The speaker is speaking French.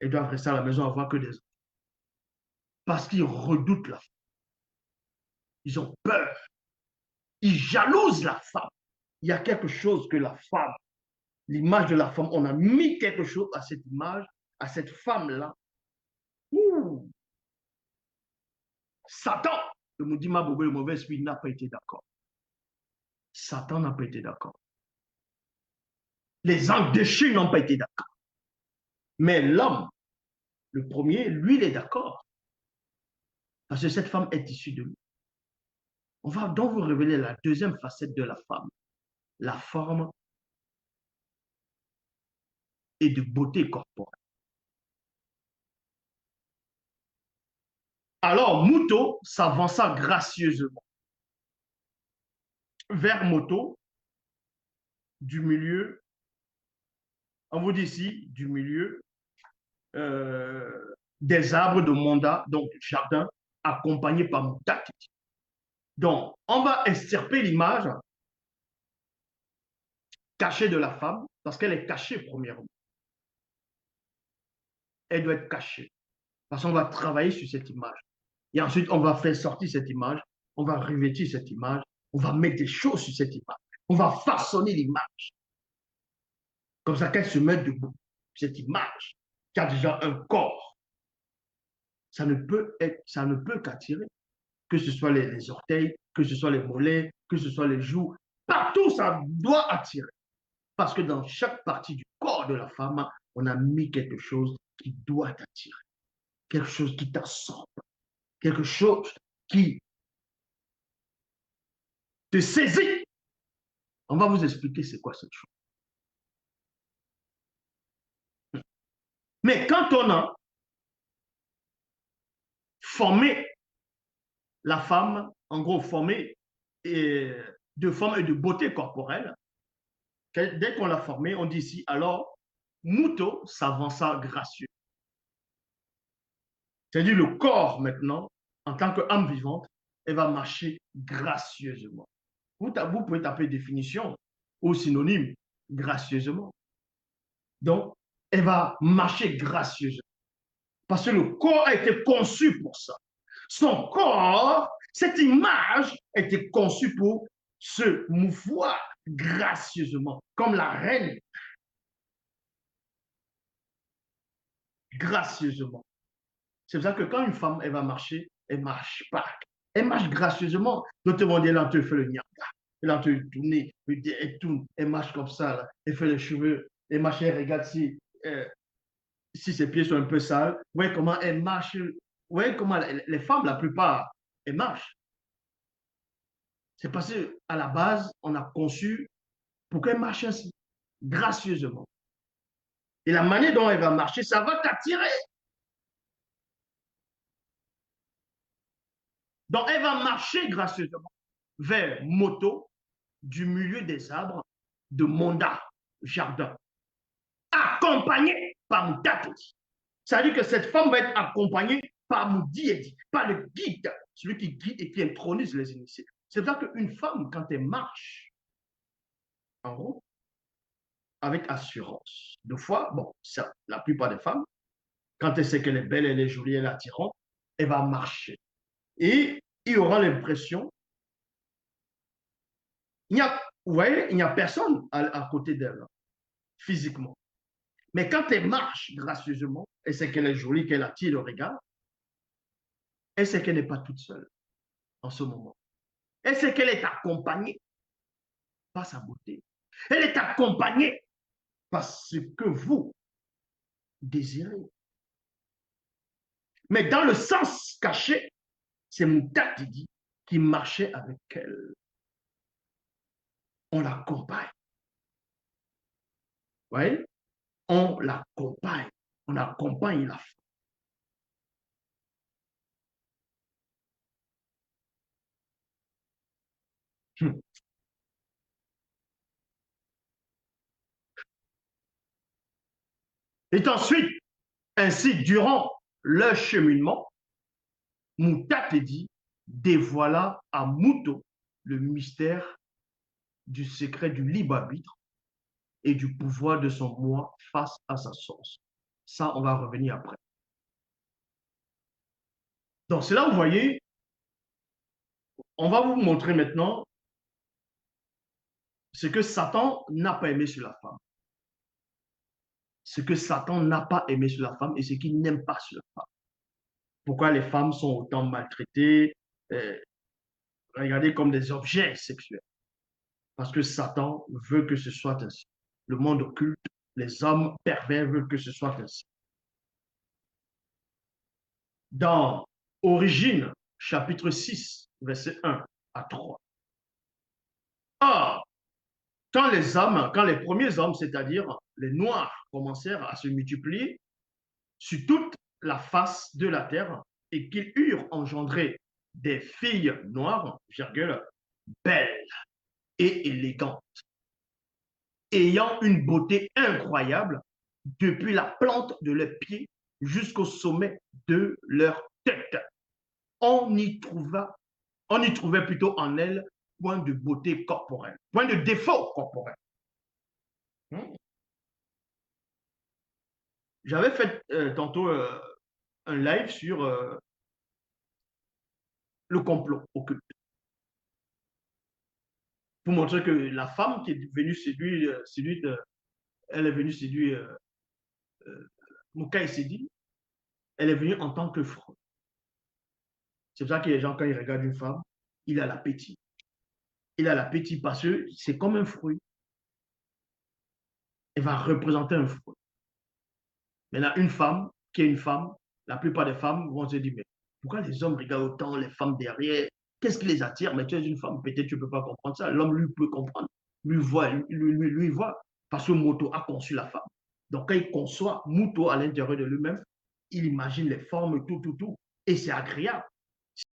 Ils doivent rester à la maison à voir que des enfants. Parce qu'ils redoutent la femme. Ils ont peur. Ils jalousent la femme. Il y a quelque chose que la femme, l'image de la femme, on a mis quelque chose à cette image, à cette femme-là. Ouh. Satan, le Moudima Bobo, le mauvais esprit, n'a pas été d'accord. Satan n'a pas été d'accord. Les anges déchus n'ont pas été d'accord. Mais l'homme, le premier, lui, il est d'accord. Parce que cette femme est issue de lui. On va donc vous révéler la deuxième facette de la femme. La forme et de beauté corporelle. Alors, Mouto s'avança gracieusement vers Moto du milieu, on vous dit ici, du milieu des arbres de Monda, donc du jardin, accompagné par Moutaki. Donc, on va extirper l'image cachée de la femme, parce qu'elle est cachée premièrement. Elle doit être cachée, parce qu'on va travailler sur cette image. Et ensuite, on va faire sortir cette image, on va revêtir cette image, on va mettre des choses sur cette image, on va façonner l'image, comme ça qu'elle se mette debout. Cette image qui a déjà un corps, ça ne peut qu'attirer, que ce soit les orteils, que ce soit les mollets, que ce soit les joues, partout ça doit attirer. Parce que dans chaque partie du corps de la femme, on a mis quelque chose qui doit attirer, quelque chose qui t'assemble, quelque chose qui te saisit. On va vous expliquer c'est quoi cette chose. Mais quand on a formé la femme, en gros formé de forme et de beauté corporelle, dès qu'on l'a formée, on dit ici, alors, Mouto s'avança gracieux. C'est-à-dire le corps maintenant, en tant qu'âme vivante, elle va marcher gracieusement. Vous pouvez taper définition ou synonyme, gracieusement. Donc, elle va marcher gracieusement. Parce que le corps a été conçu pour ça. Son corps, cette image a été conçue pour se mouvoir gracieusement, comme la reine, gracieusement. C'est pour ça que quand une femme, elle va marcher, elle marche pas. Elle marche gracieusement. D'autres vont dire, là, tu fais le nyanga. Elle a tourné, elle tourne, elle marche comme ça, là. Elle fait les cheveux, elle marche, elle regarde si ses pieds sont un peu sales. Vous voyez comment elle marche. Vous voyez comment les femmes, la plupart, elles marchent. C'est parce qu'à la base, on a conçu pour qu'elle marche ainsi, gracieusement. Et la manière dont elle va marcher, ça va t'attirer. Donc, elle va marcher gracieusement vers Moto du milieu des arbres de Monda, jardin, accompagnée par Moutaki. C'est-à-dire que cette femme va être accompagnée par Moudiedi, par le guide, celui qui guide et qui intronise les initiés. C'est pour ça qu'une femme, quand elle marche en gros, avec assurance, deux fois, bon, ça, la plupart des femmes, quand elle sait qu'elle est belle, elle est jolie, elle est attirante, elle va marcher. Et il aura l'impression, vous voyez, il n'y a personne à côté d'elle, physiquement. Mais quand elle marche gracieusement, elle sait qu'elle est jolie, qu'elle attire le regard, elle sait qu'elle n'est pas toute seule en ce moment. Elle sait qu'elle est accompagnée par sa beauté. Elle est accompagnée par ce que vous désirez. Mais dans le sens caché, c'est Moutaki qui marchait avec elle. On l'accompagne. Vous voyez? On l'accompagne. On accompagne la femme. Et ensuite, ainsi, durant leur cheminement, Moutaki dévoila à Mouto le mystère du secret du libre arbitre et du pouvoir de son moi face à sa source. Ça, on va revenir après. Donc, c'est là où vous voyez, on va vous montrer maintenant ce que Satan n'a pas aimé sur la femme. Ce que Satan n'a pas aimé sur la femme et ce qu'il n'aime pas sur la femme. Pourquoi les femmes sont autant maltraitées, euh, regardées comme des objets sexuels. Parce que Satan veut que ce soit ainsi. Le monde occulte, les hommes pervers veulent que ce soit ainsi. Dans Origine, chapitre 6, verset 1 à 3. Or, quand les premiers hommes, c'est-à-dire les Noirs, commencèrent à se multiplier sur toute la face de la terre et qu'ils eurent engendré des filles noires, virgule, belles et élégantes, ayant une beauté incroyable depuis la plante de leurs pieds jusqu'au sommet de leur tête. On y trouvait plutôt en elles point de beauté corporelle, point de défaut corporel. J'avais fait tantôt un live sur le complot occulte pour montrer que la femme qui est venue séduire elle est venue séduire Mouka Sedi, elle est venue en tant que fruit. C'est pour ça que les gens, quand ils regardent une femme, il a l'appétit. Il a l'appétit parce que c'est comme un fruit. Elle va représenter un fruit. Maintenant, une femme qui est une femme, la plupart des femmes vont se dire, mais pourquoi les hommes regardent autant les femmes derrière? Qu'est-ce qui les attire? Mais tu es une femme, peut-être tu ne peux pas comprendre ça. L'homme, lui, peut comprendre. Lui voit. Parce que Moto a conçu la femme. Donc, quand il conçoit Moto à l'intérieur de lui-même, il imagine les formes, tout. Et c'est agréable.